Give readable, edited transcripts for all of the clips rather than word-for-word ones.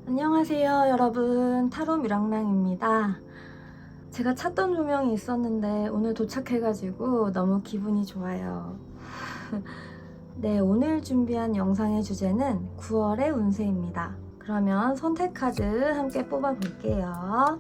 안녕하세요 여러분, 타로 뮤랑랑입니다. 제가 찾던 조명이 있었는데 오늘 도착해가지고 너무 기분이 좋아요. 네, 오늘 준비한 영상의 주제는 9월의 운세입니다. 그러면 선택 카드 함께 뽑아 볼게요.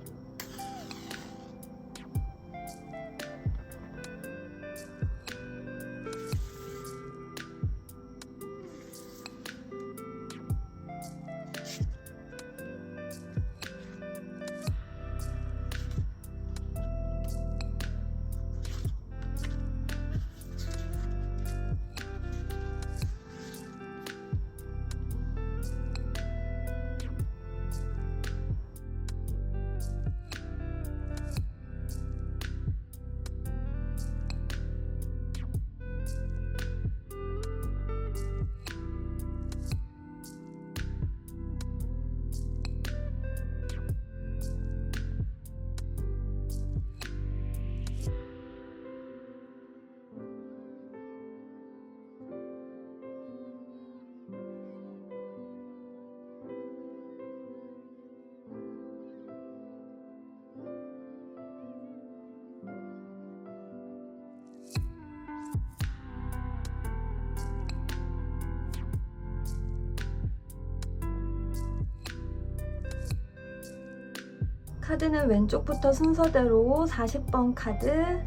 카드는 왼쪽부터 순서대로 40번 카드,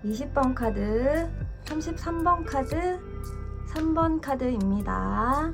20번 카드, 33번 카드, 3번 카드입니다.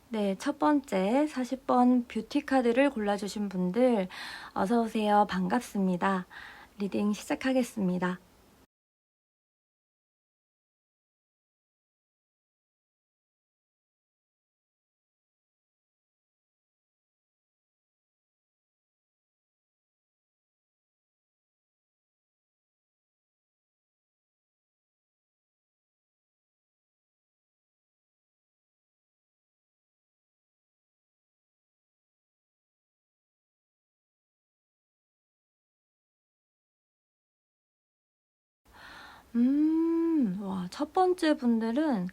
네, 첫 번째 40번 뷰티 카드를 골라주신 분들 어서오세요. 반갑습니다. 리딩 시작하겠습니다. 와, 첫 번째 분들은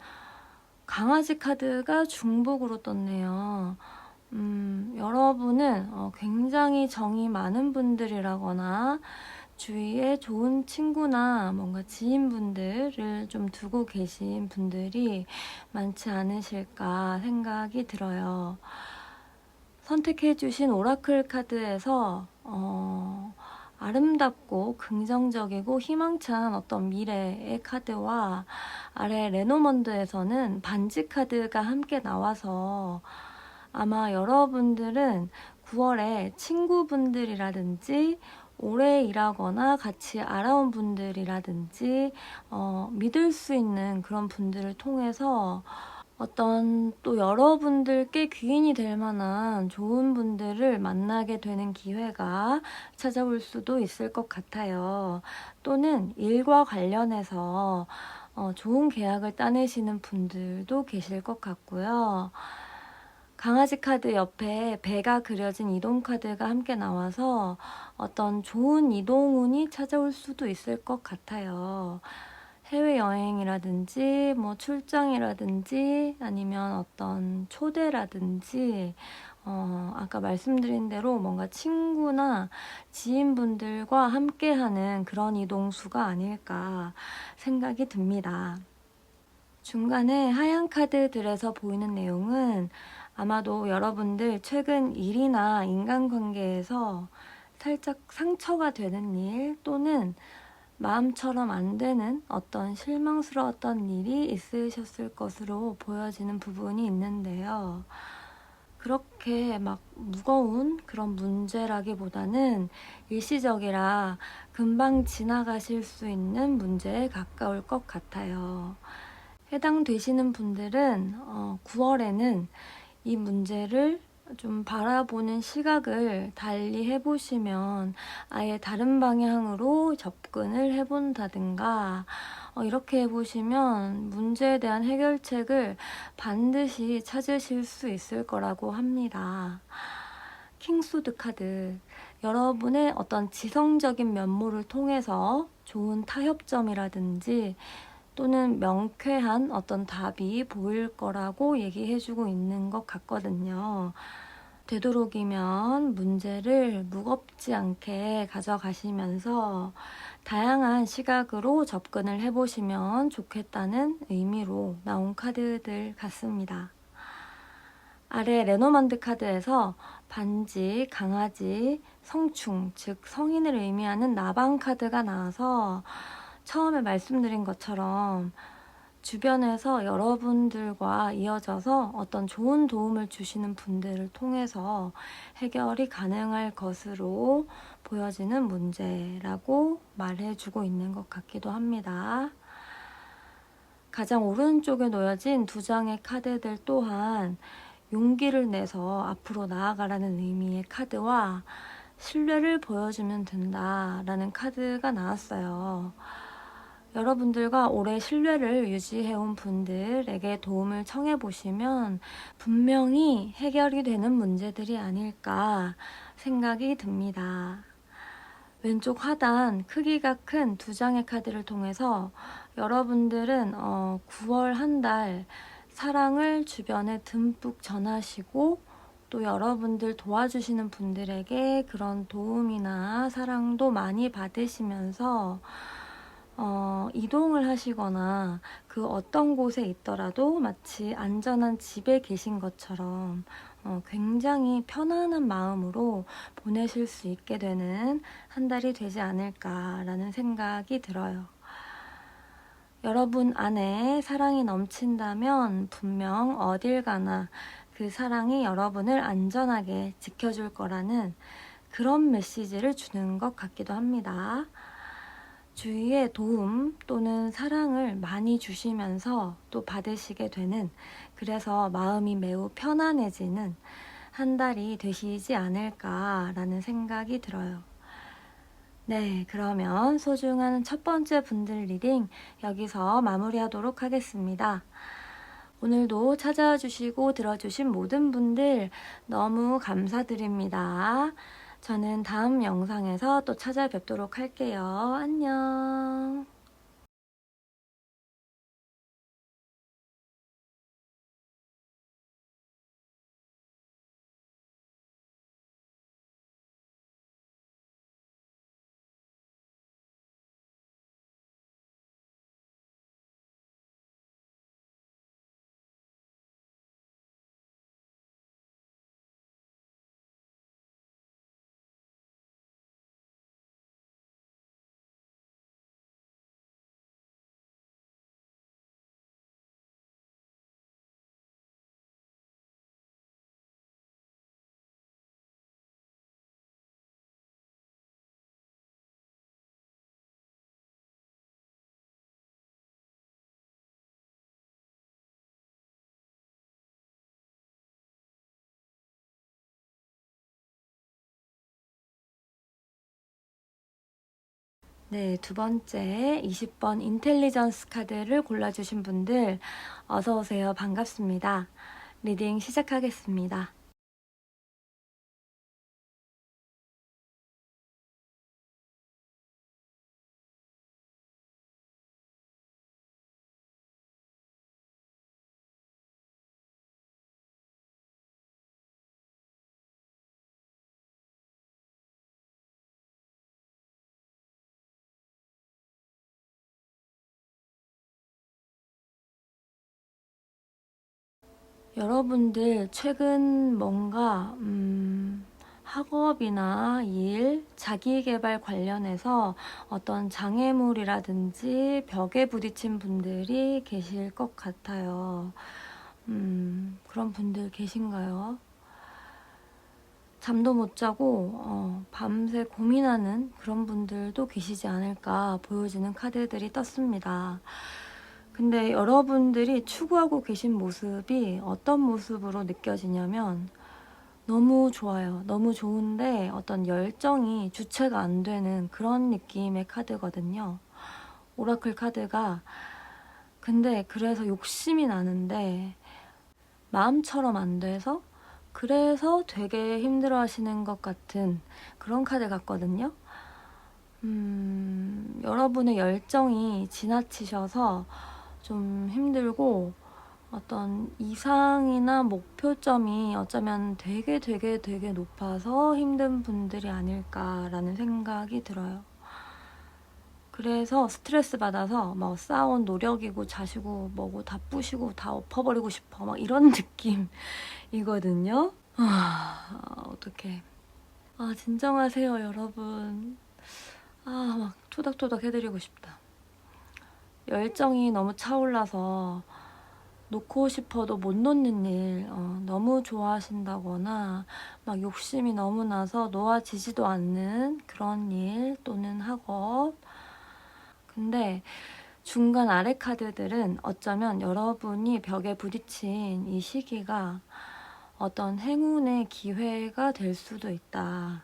강아지 카드가 중복으로 떴네요. 여러분은 굉장히 정이 많은 분들이라거나 주위에 좋은 친구나 뭔가 지인분들을 좀 두고 계신 분들이 많지 않으실까 생각이 들어요. 선택해주신 오라클 카드에서 아름답고 긍정적이고 희망찬 어떤 미래의 카드와 아래 레노먼드에서는 반지 카드가 함께 나와서 아마 여러분들은 9월에 친구분들이라든지 오래 일하거나 같이 알아온 분들이라든지 믿을 수 있는 그런 분들을 통해서 어떤 또 여러분들께 귀인이 될 만한 좋은 분들을 만나게 되는 기회가 찾아올 수도 있을 것 같아요. 또는 일과 관련해서 좋은 계약을 따내시는 분들도 계실 것 같고요. 강아지 카드 옆에 배가 그려진 이동 카드가 함께 나와서 어떤 좋은 이동운이 찾아올 수도 있을 것 같아요. 해외여행이라든지 뭐 출장이라든지 아니면 어떤 초대라든지 아까 말씀드린 대로 뭔가 친구나 지인분들과 함께하는 그런 이동수가 아닐까 생각이 듭니다. 중간에 하얀 카드들에서 보이는 내용은 아마도 여러분들 최근 일이나 인간관계에서 살짝 상처가 되는 일 또는 마음처럼 안 되는 어떤 실망스러웠던 일이 있으셨을 것으로 보여지는 부분이 있는데요. 그렇게 막 무거운 그런 문제라기보다는 일시적이라 금방 지나가실 수 있는 문제에 가까울 것 같아요. 해당되시는 분들은 9월에는 이 문제를 좀 바라보는 시각을 달리 해보시면 아예 다른 방향으로 접근을 해본다든가 이렇게 해보시면 문제에 대한 해결책을 반드시 찾으실 수 있을 거라고 합니다. 킹소드 카드, 여러분의 어떤 지성적인 면모를 통해서 좋은 타협점이라든지 또는 명쾌한 어떤 답이 보일 거라고 얘기해주고 있는 것 같거든요. 되도록이면 문제를 무겁지 않게 가져가시면서 다양한 시각으로 접근을 해보시면 좋겠다는 의미로 나온 카드들 같습니다. 아래 레노먼드 카드에서 반지, 강아지, 성충, 즉 성인을 의미하는 나방 카드가 나와서 처음에 말씀드린 것처럼 주변에서 여러분들과 이어져서 어떤 좋은 도움을 주시는 분들을 통해서 해결이 가능할 것으로 보여지는 문제라고 말해주고 있는 것 같기도 합니다. 가장 오른쪽에 놓여진 두 장의 카드들 또한 용기를 내서 앞으로 나아가라는 의미의 카드와 신뢰를 보여주면 된다라는 카드가 나왔어요. 여러분들과 오래 신뢰를 유지해온 분들에게 도움을 청해보시면 분명히 해결이 되는 문제들이 아닐까 생각이 듭니다. 왼쪽 하단 크기가 큰 두 장의 카드를 통해서 여러분들은 9월 한 달 사랑을 주변에 듬뿍 전하시고 또 여러분들 도와주시는 분들에게 그런 도움이나 사랑도 많이 받으시면서 이동을 하시거나 그 어떤 곳에 있더라도 마치 안전한 집에 계신 것처럼 굉장히 편안한 마음으로 보내실 수 있게 되는 한 달이 되지 않을까라는 생각이 들어요. 여러분 안에 사랑이 넘친다면 분명 어딜 가나 그 사랑이 여러분을 안전하게 지켜줄 거라는 그런 메시지를 주는 것 같기도 합니다. 주위에 도움 또는 사랑을 많이 주시면서 또 받으시게 되는, 그래서 마음이 매우 편안해지는 한 달이 되시지 않을까라는 생각이 들어요. 네, 그러면 소중한 첫 번째 분들 리딩 여기서 마무리하도록 하겠습니다. 오늘도 찾아와 주시고 들어주신 모든 분들 너무 감사드립니다. 저는 다음 영상에서 또 찾아뵙도록 할게요. 안녕. 네, 두 번째 20번 인텔리전스 카드를 골라주신 분들 어서오세요. 반갑습니다. 리딩 시작하겠습니다. 여러분들 최근 뭔가 학업이나 일, 자기계발 관련해서 어떤 장애물이라든지 벽에 부딪힌 분들이 계실 것 같아요. 그런 분들 계신가요? 잠도 못 자고 밤새 고민하는 그런 분들도 계시지 않을까 보여지는 카드들이 떴습니다. 근데 여러분들이 추구하고 계신 모습이 어떤 모습으로 느껴지냐면 너무 좋아요. 너무 좋은데 어떤 열정이 주체가 안 되는 그런 느낌의 카드거든요. 오라클 카드가. 근데 그래서 욕심이 나는데 마음처럼 안 돼서 그래서 되게 힘들어 하시는 것 같은 그런 카드 같거든요. 여러분의 열정이 지나치셔서 좀 힘들고 어떤 이상이나 목표점이 어쩌면 되게 높아서 힘든 분들이 아닐까라는 생각이 들어요. 그래서 스트레스 받아서 막 쌓아온 노력이고 자시고 뭐고 다 부시고 다 엎어버리고 싶어 막 이런 느낌이거든요. 어떡해. 진정하세요 여러분. 막 토닥토닥 해드리고 싶다. 열정이 너무 차올라서 놓고 싶어도 못 놓는 일, 너무 좋아하신다거나 막 욕심이 너무 나서 놓아지지도 않는 그런 일 또는 학업. 근데 중간 아래 카드들은 어쩌면 여러분이 벽에 부딪힌 이 시기가 어떤 행운의 기회가 될 수도 있다.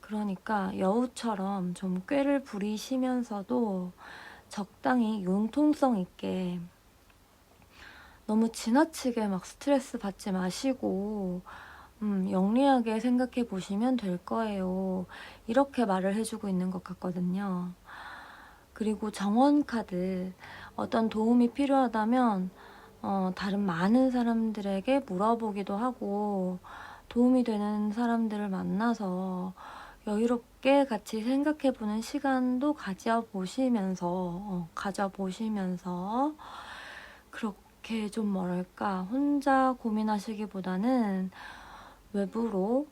그러니까 여우처럼 좀 꾀를 부리시면서도 적당히 융통성 있게 너무 지나치게 막 스트레스 받지 마시고 영리하게 생각해 보시면 될 거예요. 이렇게 말을 해주고 있는 것 같거든요. 그리고 정원 카드, 어떤 도움이 필요하다면 다른 많은 사람들에게 물어보기도 하고 도움이 되는 사람들을 만나서 여유롭게 같이 생각해보는 시간도 가져보시면서 그렇게 좀 뭐랄까 혼자 고민하시기보다는 외부로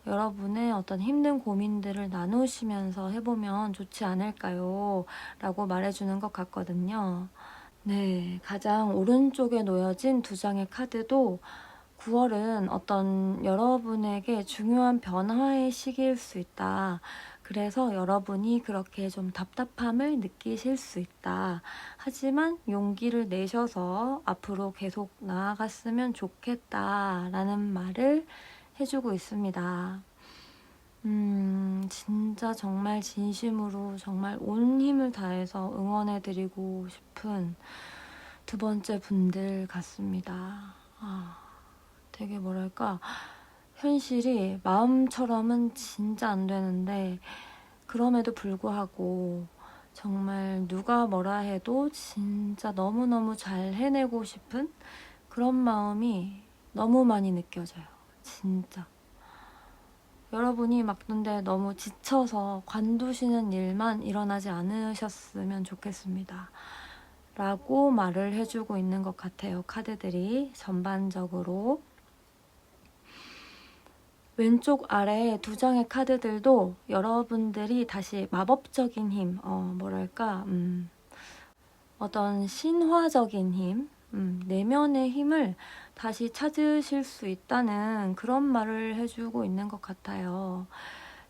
여러분의 어떤 힘든 고민들을 나누시면서 해보면 좋지 않을까요? 라고 말해주는 것 같거든요. 네, 가장 오른쪽에 놓여진 두 장의 카드도 9월은 어떤 여러분에게 중요한 변화의 시기일 수 있다. 그래서 여러분이 그렇게 좀 답답함을 느끼실 수 있다. 하지만 용기를 내셔서 앞으로 계속 나아갔으면 좋겠다라는 말을 해주고 있습니다. 진짜 정말 진심으로 정말 온 힘을 다해서 응원해드리고 싶은 두 번째 분들 같습니다. 되게 뭐랄까 현실이 마음처럼은 진짜 안 되는데 그럼에도 불구하고 정말 누가 뭐라 해도 진짜 너무너무 잘 해내고 싶은 그런 마음이 너무 많이 느껴져요. 진짜. 여러분이 막 근데 너무 지쳐서 관두시는 일만 일어나지 않으셨으면 좋겠습니다. 라고 말을 해주고 있는 것 같아요. 카드들이 전반적으로. 왼쪽 아래 두 장의 카드들도 여러분들이 다시 마법적인 힘, 뭐랄까, 어떤 신화적인 힘, 내면의 힘을 다시 찾으실 수 있다는 그런 말을 해주고 있는 것 같아요.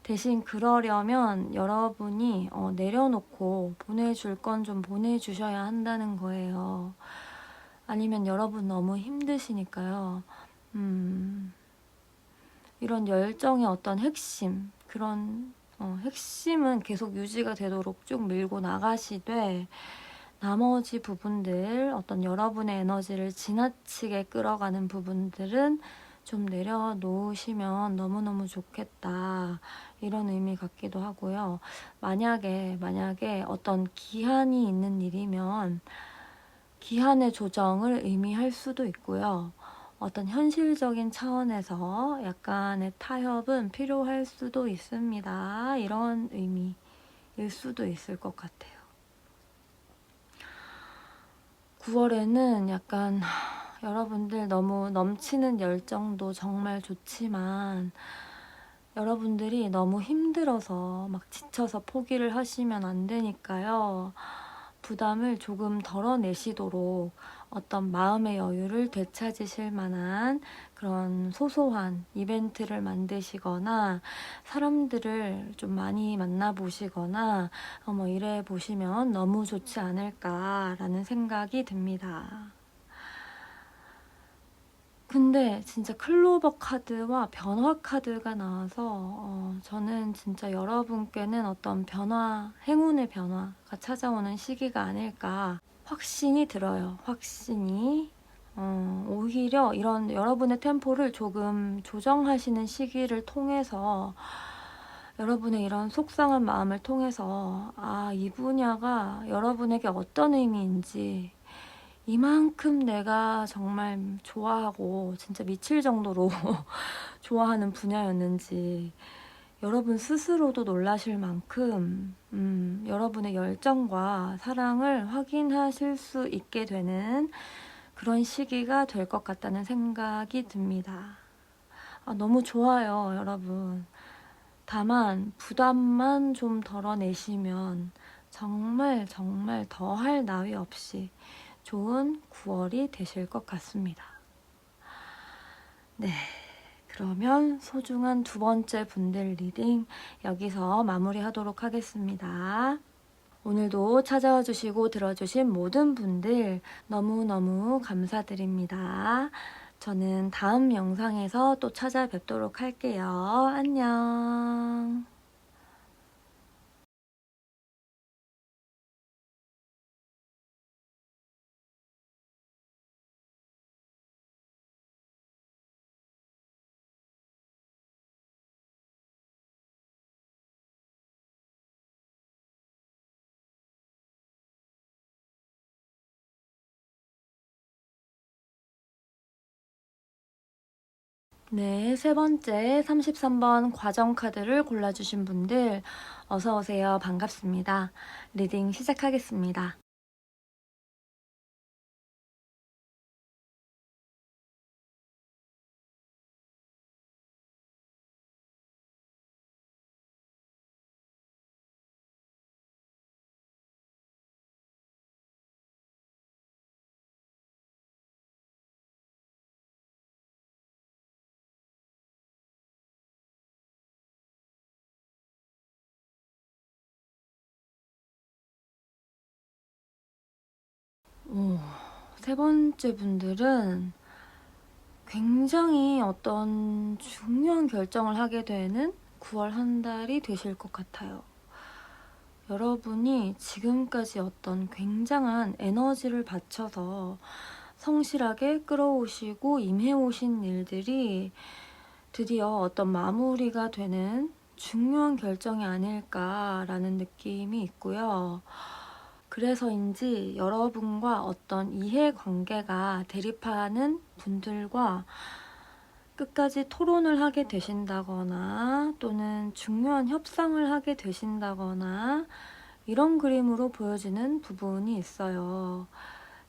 대신 그러려면 여러분이 내려놓고 보내줄 건 좀 보내주셔야 한다는 거예요. 아니면 여러분 너무 힘드시니까요. 이런 열정의 어떤 핵심, 그런 핵심은 계속 유지가 되도록 쭉 밀고 나가시되 나머지 부분들, 어떤 여러분의 에너지를 지나치게 끌어가는 부분들은 좀 내려놓으시면 너무너무 좋겠다, 이런 의미 같기도 하고요. 만약에 어떤 기한이 있는 일이면 기한의 조정을 의미할 수도 있고요. 어떤 현실적인 차원에서 약간의 타협은 필요할 수도 있습니다, 이런 의미일 수도 있을 것 같아요. 9월에는 약간 여러분들 너무 넘치는 열정도 정말 좋지만 여러분들이 너무 힘들어서 막 지쳐서 포기를 하시면 안 되니까요. 부담을 조금 덜어내시도록 어떤 마음의 여유를 되찾으실 만한 그런 소소한 이벤트를 만드시거나 사람들을 좀 많이 만나보시거나 뭐 이래 보시면 너무 좋지 않을까라는 생각이 듭니다. 근데 진짜 클로버 카드와 변화 카드가 나와서 저는 진짜 여러분께는 어떤 변화, 행운의 변화가 찾아오는 시기가 아닐까 확신이 들어요. 확신이. 오히려 이런 여러분의 템포를 조금 조정하시는 시기를 통해서 여러분의 이런 속상한 마음을 통해서 이 분야가 여러분에게 어떤 의미인지, 이만큼 내가 정말 좋아하고 진짜 미칠 정도로 좋아하는 분야였는지 여러분 스스로도 놀라실 만큼 여러분의 열정과 사랑을 확인하실 수 있게 되는 그런 시기가 될 것 같다는 생각이 듭니다. 너무 좋아요, 여러분. 다만 부담만 좀 덜어내시면 정말 더할 나위 없이 좋은 9월이 되실 것 같습니다. 네, 그러면 소중한 두 번째 분들 리딩 여기서 마무리하도록 하겠습니다. 오늘도 찾아와 주시고 들어주신 모든 분들 너무너무 감사드립니다. 저는 다음 영상에서 또 찾아뵙도록 할게요. 안녕. 네, 세 번째 33번 과정 카드를 골라주신 분들 어서오세요. 반갑습니다. 리딩 시작하겠습니다. 세 번째 분들은 굉장히 어떤 중요한 결정을 하게 되는 9월 한 달이 되실 것 같아요. 여러분이 지금까지 어떤 굉장한 에너지를 바쳐서 성실하게 끌어오시고 임해오신 일들이 드디어 어떤 마무리가 되는 중요한 결정이 아닐까라는 느낌이 있고요. 그래서인지 여러분과 어떤 이해관계가 대립하는 분들과 끝까지 토론을 하게 되신다거나 또는 중요한 협상을 하게 되신다거나 이런 그림으로 보여지는 부분이 있어요.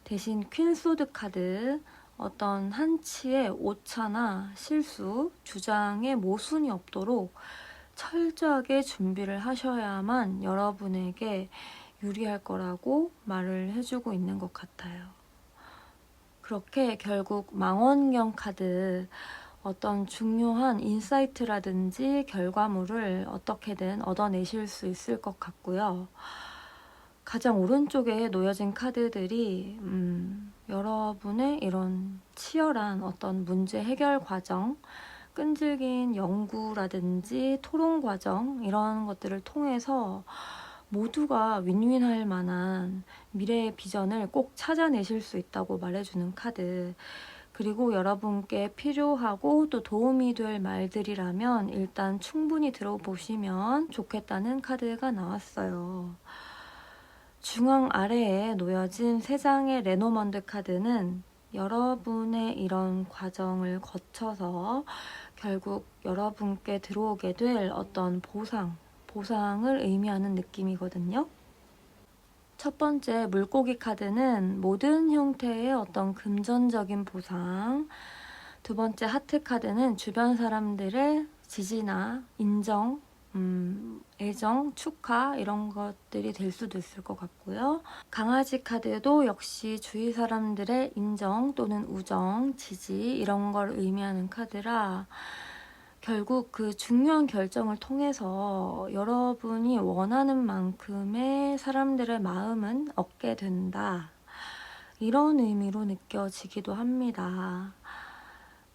대신 퀸소드 카드, 어떤 한치의 오차나 실수, 주장의 모순이 없도록 철저하게 준비를 하셔야만 여러분에게 유리할 거라고 말을 해주고 있는 것 같아요. 그렇게 결국 망원경 카드, 어떤 중요한 인사이트라든지 결과물을 어떻게든 얻어내실 수 있을 것 같고요. 가장 오른쪽에 놓여진 카드들이 여러분의 이런 치열한 어떤 문제 해결 과정 끈질긴 연구라든지 토론 과정 이런 것들을 통해서 모두가 윈윈할 만한 미래의 비전을 꼭 찾아내실 수 있다고 말해주는 카드. 그리고 여러분께 필요하고 또 도움이 될 말들이라면 일단 충분히 들어보시면 좋겠다는 카드가 나왔어요. 중앙 아래에 놓여진 3장의 레노먼드 카드는 여러분의 이런 과정을 거쳐서 결국 여러분께 들어오게 될 어떤 보상을 의미하는 느낌이거든요. 첫 번째 물고기 카드는 모든 형태의 어떤 금전적인 보상, 두 번째 하트 카드는 주변 사람들의 지지나 인정, 애정, 축하 이런 것들이 될 수도 있을 것 같고요. 강아지 카드도 역시 주위 사람들의 인정 또는 우정, 지지 이런 걸 의미하는 카드라 결국 그 중요한 결정을 통해서 여러분이 원하는 만큼의 사람들의 마음은 얻게 된다. 이런 의미로 느껴지기도 합니다.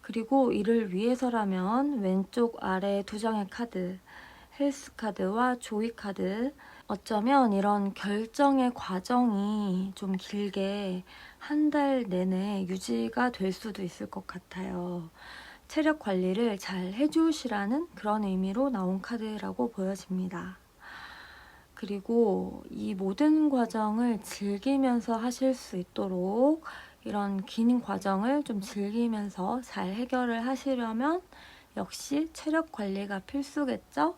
그리고 이를 위해서라면 왼쪽 아래 2장의 카드, 헬스 카드와 조이 카드, 어쩌면 이런 결정의 과정이 좀 길게 1달 내내 유지가 될 수도 있을 것 같아요. 체력 관리를 잘 해주시라는 그런 의미로 나온 카드라고 보여집니다. 그리고 이 모든 과정을 즐기면서 하실 수 있도록 이런 긴 과정을 좀 즐기면서 잘 해결을 하시려면 역시 체력 관리가 필수겠죠?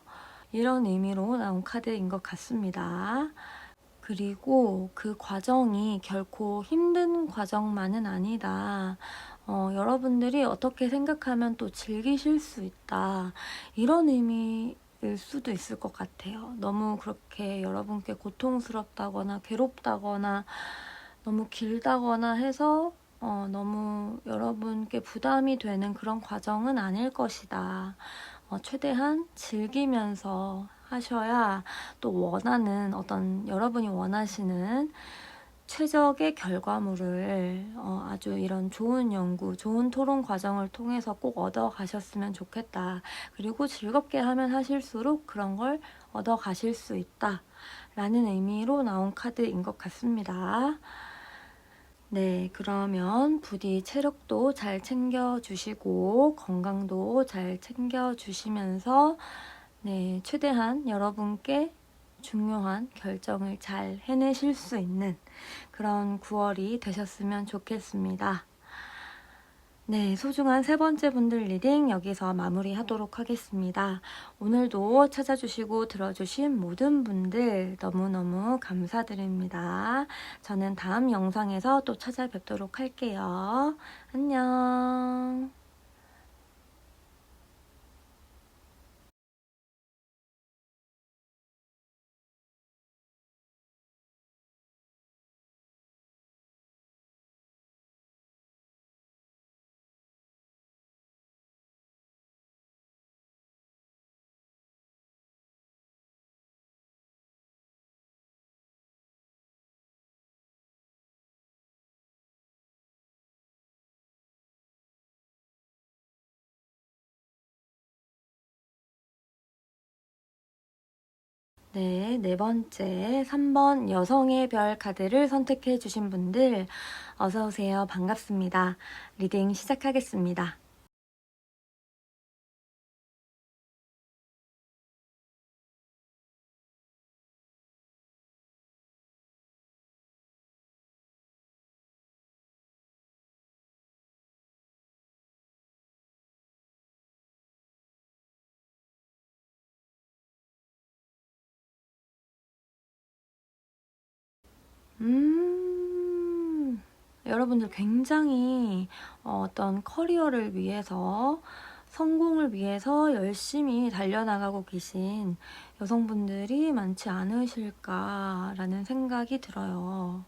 이런 의미로 나온 카드인 것 같습니다. 그리고 그 과정이 결코 힘든 과정만은 아니다. 여러분들이 어떻게 생각하면 또 즐기실 수 있다. 이런 의미일 수도 있을 것 같아요. 너무 그렇게 여러분께 고통스럽다거나 괴롭다거나 너무 길다거나 해서 너무 여러분께 부담이 되는 그런 과정은 아닐 것이다. 최대한 즐기면서 하셔야 또 원하는 여러분이 원하시는 최적의 결과물을 아주 이런 좋은 연구, 좋은 토론 과정을 통해서 꼭 얻어 가셨으면 좋겠다. 그리고 즐겁게 하면 하실수록 그런 걸 얻어 가실 수 있다. 라는 의미로 나온 카드인 것 같습니다. 네, 그러면 부디 체력도 잘 챙겨주시고 건강도 잘 챙겨주시면서 네, 최대한 여러분께 중요한 결정을 잘 해내실 수 있는 그런 9월이 되셨으면 좋겠습니다. 네, 소중한 3번째 분들 리딩 여기서 마무리하도록 하겠습니다. 오늘도 찾아주시고 들어주신 모든 분들 너무너무 감사드립니다. 저는 다음 영상에서 또 찾아뵙도록 할게요. 안녕. 네, 4번째 3번 여성의 별 카드를 선택해 주신 분들 어서오세요. 반갑습니다. 리딩 시작하겠습니다. 여러분들 굉장히 어떤 커리어를 위해서 성공을 위해서 열심히 달려나가고 계신 여성분들이 많지 않으실까라는 생각이 들어요.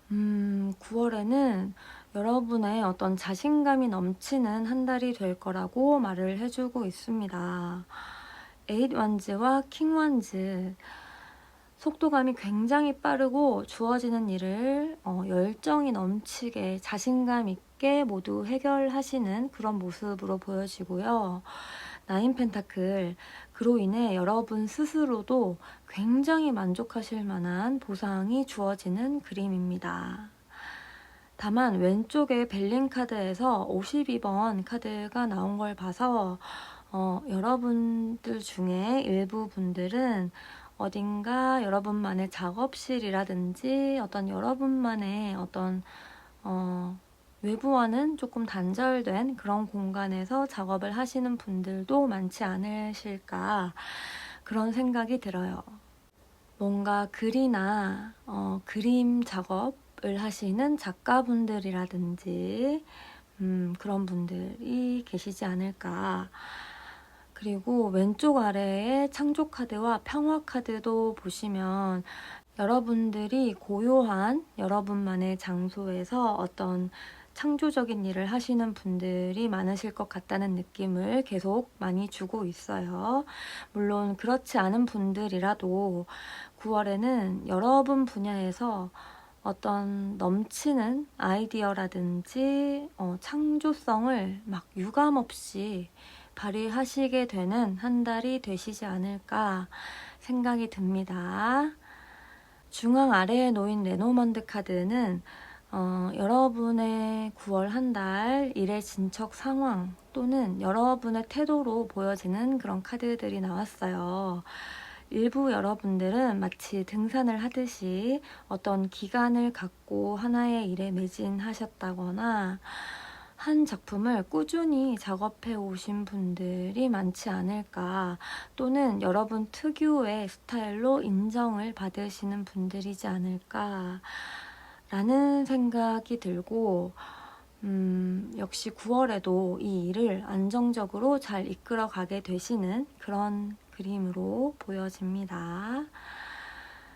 9월에는 여러분의 어떤 자신감이 넘치는 한 달이 될 거라고 말을 해주고 있습니다. 8 완즈와 킹 완즈 속도감이 굉장히 빠르고 주어지는 일을 열정이 넘치게 자신감 있게 쉽게 모두 해결하시는 그런 모습으로 보여지고요. 나인 펜타클, 그로 인해 여러분 스스로도 굉장히 만족하실 만한 보상이 주어지는 그림입니다. 다만 왼쪽에 벨린 카드에서 52번 카드가 나온 걸 봐서 여러분들 중에 일부 분들은 어딘가 여러분만의 작업실이라든지 어떤 여러분만의 어떤 외부와는 조금 단절된 그런 공간에서 작업을 하시는 분들도 많지 않으실까 그런 생각이 들어요. 뭔가 글이나 그림 작업을 하시는 작가분들이라든지 그런 분들이 계시지 않을까. 그리고 왼쪽 아래에 창조 카드와 평화 카드도 보시면 여러분들이 고요한 여러분만의 장소에서 어떤 창조적인 일을 하시는 분들이 많으실 것 같다는 느낌을 계속 많이 주고 있어요. 물론 그렇지 않은 분들이라도 9월에는 여러분 분야에서 어떤 넘치는 아이디어라든지 창조성을 막 유감없이 발휘하시게 되는 한 달이 되시지 않을까 생각이 듭니다. 중앙 아래에 놓인 레노먼드 카드는 여러분의 9월 한 달 일의 진척 상황 또는 여러분의 태도로 보여지는 그런 카드들이 나왔어요. 일부 여러분들은 마치 등산을 하듯이 어떤 기간을 갖고 하나의 일에 매진하셨다거나 한 작품을 꾸준히 작업해 오신 분들이 많지 않을까, 또는 여러분 특유의 스타일로 인정을 받으시는 분들이지 않을까 라는 생각이 들고 역시 9월에도 이 일을 안정적으로 잘 이끌어 가게 되시는 그런 그림으로 보여집니다.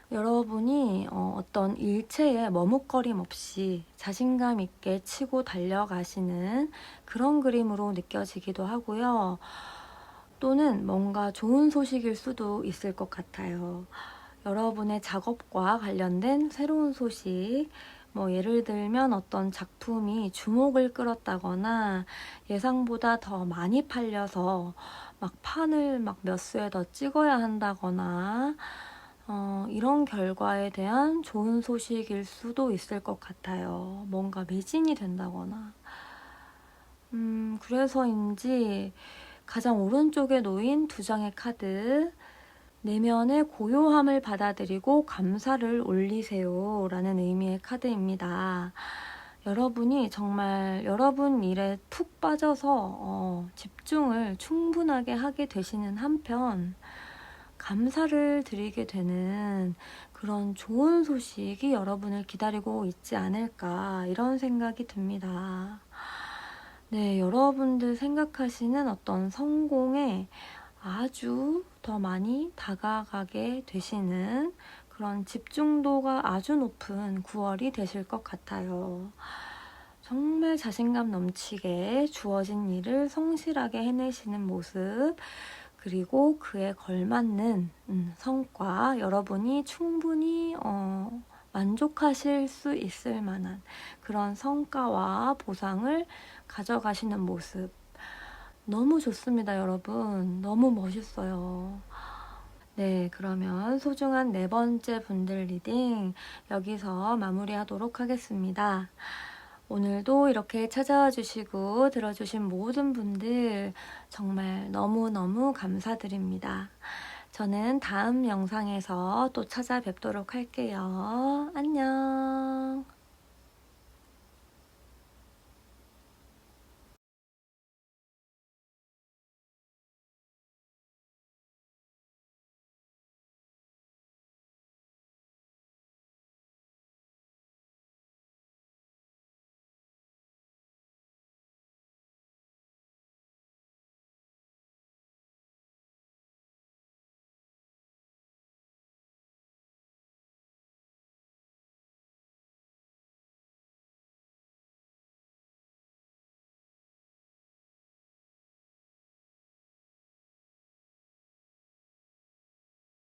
여러분이 어떤 일체에 머뭇거림 없이 자신감 있게 치고 달려가시는 그런 그림으로 느껴지기도 하고요. 또는 뭔가 좋은 소식일 수도 있을 것 같아요. 여러분의 작업과 관련된 새로운 소식, 예를 들면 어떤 작품이 주목을 끌었다거나 예상보다 더 많이 팔려서 막 판을 몇 수에 더 찍어야 한다거나 이런 결과에 대한 좋은 소식일 수도 있을 것 같아요. 뭔가 매진이 된다거나. 그래서인지 가장 오른쪽에 놓인 두 장의 카드, 내면의 고요함을 받아들이고 감사를 올리세요 라는 의미의 카드입니다. 여러분이 정말 여러분 일에 푹 빠져서 집중을 충분하게 하게 되시는 한편 감사를 드리게 되는 그런 좋은 소식이 여러분을 기다리고 있지 않을까 이런 생각이 듭니다. 네, 여러분들 생각하시는 어떤 성공에 아주 더 많이 다가가게 되시는 그런 집중도가 아주 높은 9월이 되실 것 같아요. 정말 자신감 넘치게 주어진 일을 성실하게 해내시는 모습, 그리고 그에 걸맞는 성과, 여러분이 충분히 만족하실 수 있을 만한 그런 성과와 보상을 가져가시는 모습, 너무 좋습니다, 여러분. 너무 멋있어요. 네, 그러면 소중한 네 번째 분들 리딩 여기서 마무리하도록 하겠습니다. 오늘도 이렇게 찾아와 주시고 들어주신 모든 분들 정말 너무너무 감사드립니다. 저는 다음 영상에서 또 찾아뵙도록 할게요. 안녕.